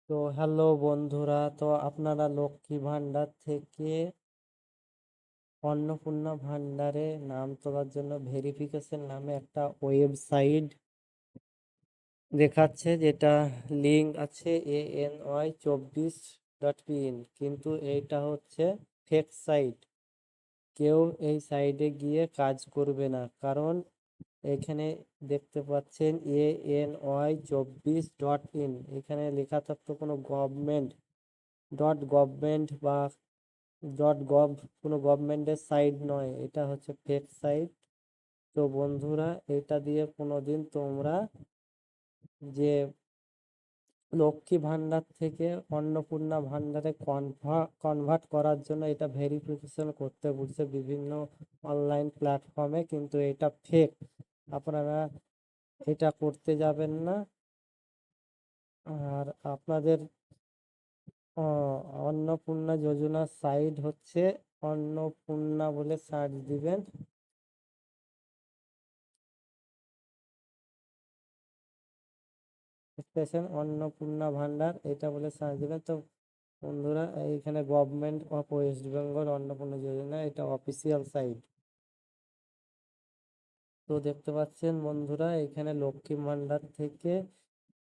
তো হ্যালো বন্ধুরা, তো আপনারা লক্ষ্মী ভান্ডার থেকে অন্নপূর্ণা ভান্ডারে নাম তোলার জন্য ভেরিফিকেশন নামে একটা ওয়েবসাইট দেখাচ্ছে, যেটা লিঙ্ক আছে ANY24.in, কিন্তু এইটা হচ্ছে ফেক সাইট। কেউ এই সাইটে গিয়ে কাজ করবে না, কারণ এখানে দেখতে পাচ্ছেন ANY24.in, এখানে লেখা থাকতো কোনো গভর্নমেন্ট বা .gov কোনো গভর্নমেন্টের সাইট নয়, এটা হচ্ছে ফেক সাইট। তো বন্ধুরা, এটা দিয়ে কোনোদিন তোমরা যে লক্ষ্মী ভান্ডার থেকে অন্নপূর্ণা ভান্ডারে কনভার্ট করার জন্য এটা ভেরিফিকেশন করতে বলছে বিভিন্ন অনলাইন প্ল্যাটফর্মে, কিন্তু এটা ফেক। আপনারা এটা করতে যাবেন না। আর আপনাদের অন্নপূর্ণা যোজনার সাইট হচ্ছে অন্নপূর্ণা বলে সার্চ দিবেন। স্টেশন অন্নপূর্ণা ভান্ডার এটা বলে সার্চ দিবেন। তো বন্ধুরা, এইখানে government of West Bengal Annapurna Yojana, এটা অফিসিয়াল সাইট। তো দেখতে পাচ্ছেন বন্ধুরা, এখানে লক্ষ্মী ভান্ডার থেকে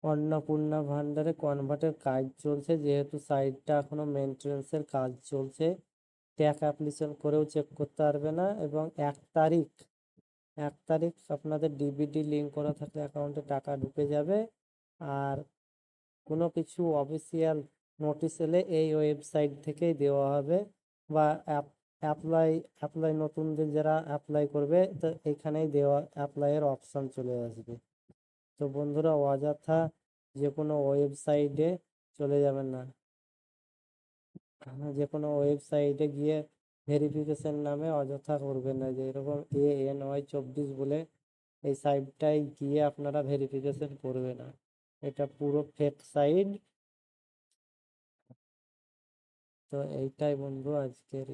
অন্নপূর্ণা ভান্ডারে কনভার্টের কাজ চলছে, যেহেতু সাইটটা এখনো মেনটেন্সের কাজ চলছে। ট্যাগ অ্যাপ্লিকেশন করেও চেক করতে পারবে না। এবং 1 তারিখ আপনাদের ডিবিটি লিঙ্ক করা থাকলে অ্যাকাউন্টে টাকা ঢুকে যাবে। আর কোনো কিছু অফিসিয়াল নোটিশ এলে এই ওয়েবসাইট থেকেই দেওয়া হবে, বা অ্যাপ্লাই অ্যাপ্লাই নতুনদের যারা অ্যাপ্লাই করবে, তো এখানেই দেওয়া অ্যাপ্লাইয়ের অপশন চলে আসবে। তো বন্ধুরা, অযথা যে কোনো ওয়েবসাইটে চলে যাবেন না। যে কোনো ওয়েবসাইটে গিয়ে ভেরিফিকেশন নামে অযথা করবেন না, যে এরকম ANY24 বলে এই সাইটটাই গিয়ে আপনারা ভেরিফিকেশন করবে না। এটা পুরো ফেক সাইট। তো এইটাই বন্ধু আজকের